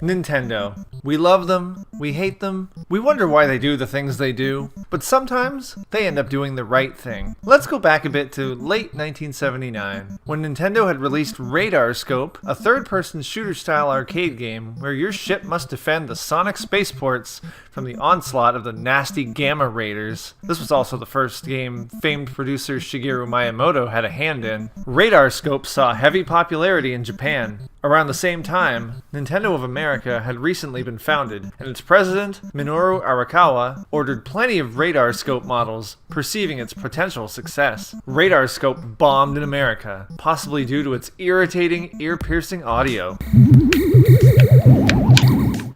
Nintendo. We love them, we hate them, we wonder why they do the things they do, but sometimes they end up doing the right thing. Let's go back a bit to late 1979, when Nintendo had released Radar Scope, a third-person shooter-style arcade game where your ship must defend the sonic spaceports from the onslaught of the nasty Gamma Raiders. This was also the first game famed producer Shigeru Miyamoto had a hand in. Radar Scope saw heavy popularity in Japan. Around the same time, Nintendo of America had recently been founded, and its president, Minoru Arakawa, ordered plenty of Radar Scope models, perceiving its potential success. Radar Scope bombed in America, possibly due to its irritating, ear-piercing audio.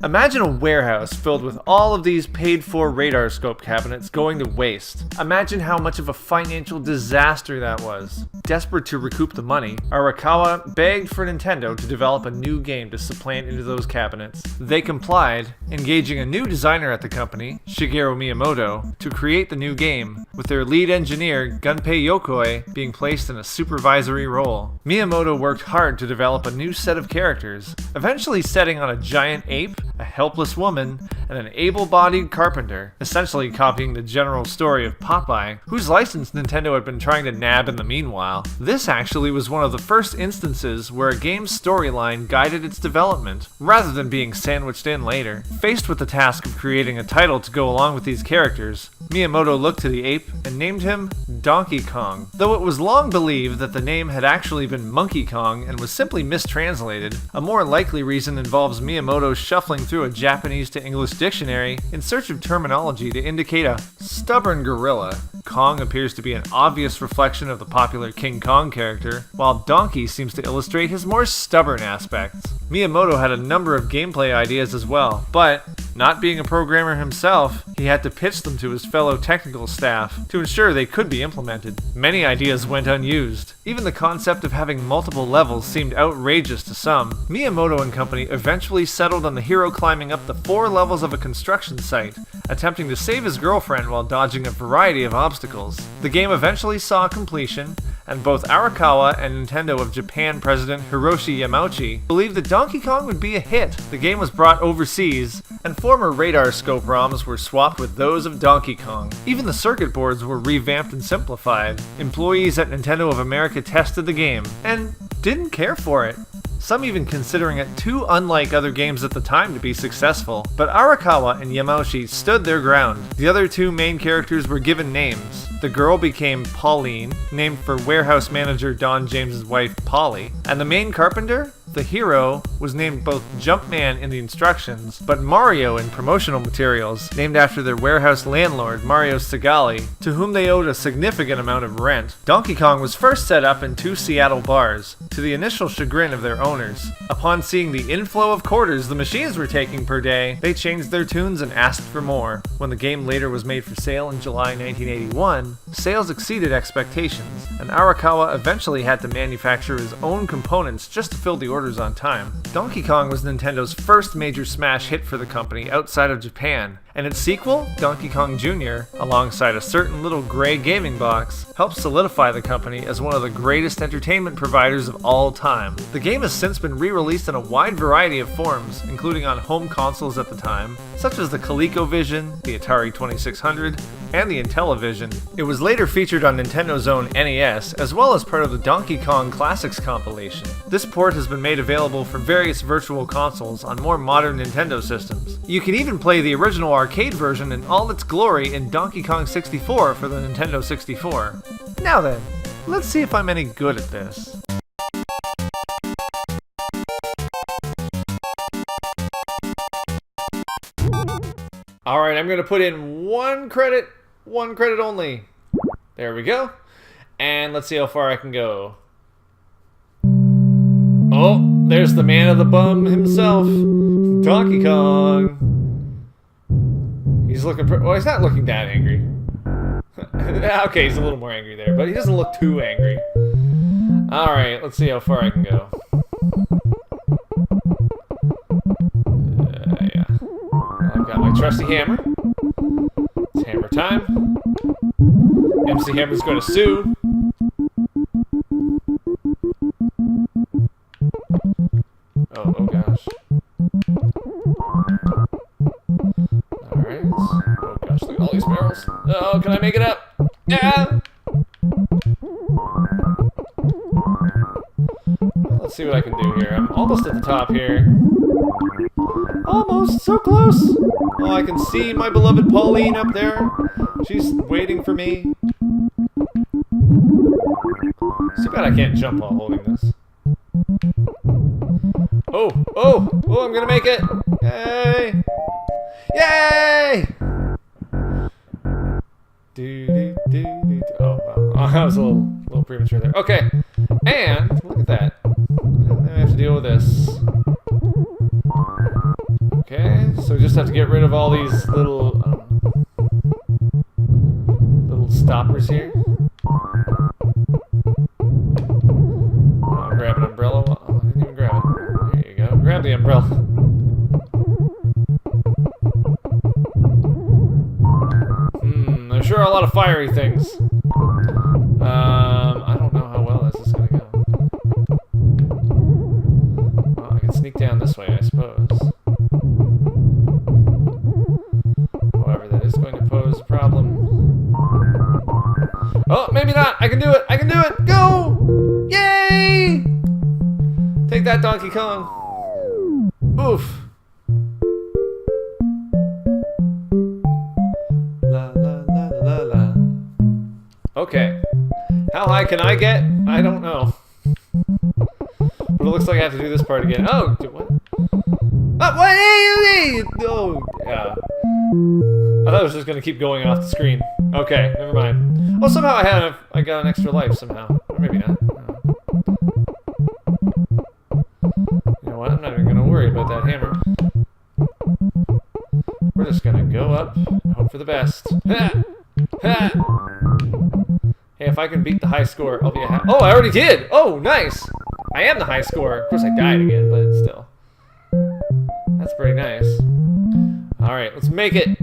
Imagine a warehouse filled with all of these paid-for Radar Scope cabinets going to waste. Imagine how much of a financial disaster that was. Desperate to recoup the money, Arakawa begged for Nintendo to develop a new game to supplant into those cabinets. They complied, engaging a new designer at the company, Shigeru Miyamoto, to create the new game, with their lead engineer, Gunpei Yokoi, being placed in a supervisory role. Miyamoto worked hard to develop a new set of characters, eventually setting on a giant ape, a helpless woman, and an able-bodied carpenter, essentially copying the general story of Popeye, whose license Nintendo had been trying to nab in the meanwhile. This actually was one of the first instances where a game's storyline guided its development, rather than being sandwiched in later. Faced with the task of creating a title to go along with these characters, Miyamoto looked to the ape and named him Donkey Kong. Though it was long believed that the name had actually been Monkey Kong and was simply mistranslated, a more likely reason involves Miyamoto shuffling through a Japanese to English dictionary in search of terminology to indicate a stubborn gorilla. Kong appears to be an obvious reflection of the popular King Kong character, while Donkey seems to illustrate his more stubborn aspects. Miyamoto had a number of gameplay ideas as well, but, not being a programmer himself, he had to pitch them to his fellow technical staff to ensure they could be implemented. Many ideas went unused. Even the concept of having multiple levels seemed outrageous to some. Miyamoto and company eventually settled on the hero climbing up the 4 levels of a construction site, attempting to save his girlfriend while dodging a variety of obstacles. The game eventually saw completion, and both Arakawa and Nintendo of Japan president Hiroshi Yamauchi believed that Donkey Kong would be a hit. The game was brought overseas, and former Radar Scope ROMs were swapped with those of Donkey Kong. Even the circuit boards were revamped and simplified. Employees at Nintendo of America tested the game, and didn't care for it. Some even considering it too unlike other games at the time to be successful. But Arakawa and Yamauchi stood their ground. The other 2 main characters were given names. The girl became Pauline, named for warehouse manager Don James's wife Polly, and the main carpenter, the hero, was named both Jumpman in the instructions, but Mario in promotional materials, named after their warehouse landlord, Mario Segali, to whom they owed a significant amount of rent. Donkey Kong was first set up in 2 Seattle bars, to the initial chagrin of their owners. Upon seeing the inflow of quarters the machines were taking per day, they changed their tunes and asked for more. When the game later was made for sale in July 1981, sales exceeded expectations, and Arakawa eventually had to manufacture his own components just to fill the orders on time. Donkey Kong was Nintendo's first major smash hit for the company outside of Japan, and its sequel, Donkey Kong Jr., alongside a certain little gray gaming box, helped solidify the company as one of the greatest entertainment providers of all time. The game has since been re-released in a wide variety of forms, including on home consoles at the time, such as the ColecoVision, the Atari 2600, and the Intellivision. It was later featured on Nintendo's own NES, as well as part of the Donkey Kong Classics compilation. This port has been made available for various virtual consoles on more modern Nintendo systems. You can even play the original arcade version in all its glory in Donkey Kong 64 for the Nintendo 64. Now then, let's see if I'm any good at this. Alright, I'm going to put in one credit only. There we go. And let's see how far I can go. Oh, there's the man of the bum himself, Donkey Kong. He's looking well, he's not looking that angry. Okay, he's a little more angry there, but he doesn't look too angry. Alright, let's see how far I can go. Yeah. I've got my trusty hammer. It's hammer time. MC Hammer's going to sue. Oh gosh. Oh, can I make it up? Yeah! Let's see what I can do here. I'm almost at the top here. Almost, so close. Oh, I can see my beloved Pauline up there. She's waiting for me. It's too bad I can't jump while holding this. Oh, oh, oh, I'm gonna make it. Yay! Yay! Oh, wow. Oh, that was a little premature there. Okay, and look at that. Now I have to deal with this. Okay, so we just have to get rid of all these little stoppers here. Grab an umbrella. Oh, I didn't even grab it. There you go. Grab the umbrella. There's sure a lot of fiery things. I don't know how well this is gonna go. Well, I can sneak down this way, I suppose. However, that is going to pose a problem. Oh, maybe not. I can do it. I can do it. Go! Yay! Take that, Donkey Kong. Oof. La la la la la. Okay. How high can I get? I don't know. But it looks like I have to do this part again. Oh, what? Oh, wait! Oh, yeah. I thought it was just gonna keep going off the screen. Okay, never mind. Oh, somehow I got an extra life somehow. Or maybe not. You know what? I'm not even gonna worry about that hammer. We're just gonna go up and hope for the best. Ha! Ha! Hey, if I can beat the high score, I'll be a happy. Oh, I already did! Oh, nice! I am the high scorer. Of course, I died again, but still. That's pretty nice. Alright, let's make it!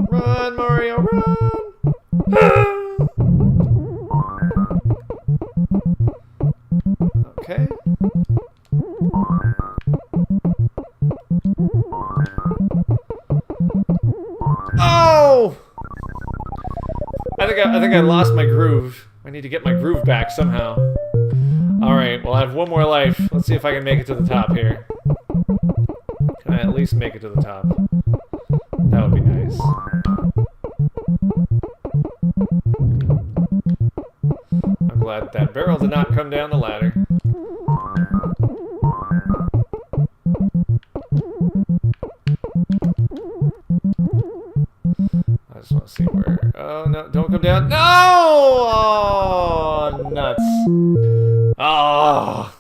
Run, Mario, run! Okay. Oh! I think I lost my groove. I need to get my groove back somehow. Alright, well I have one more life. Let's see if I can make it to the top here. Can I at least make it to the top? That would be nice. I'm glad that barrel did not come down the ladder. I just want to see where... Oh, no, don't come down. No! Oh, nuts. Oh.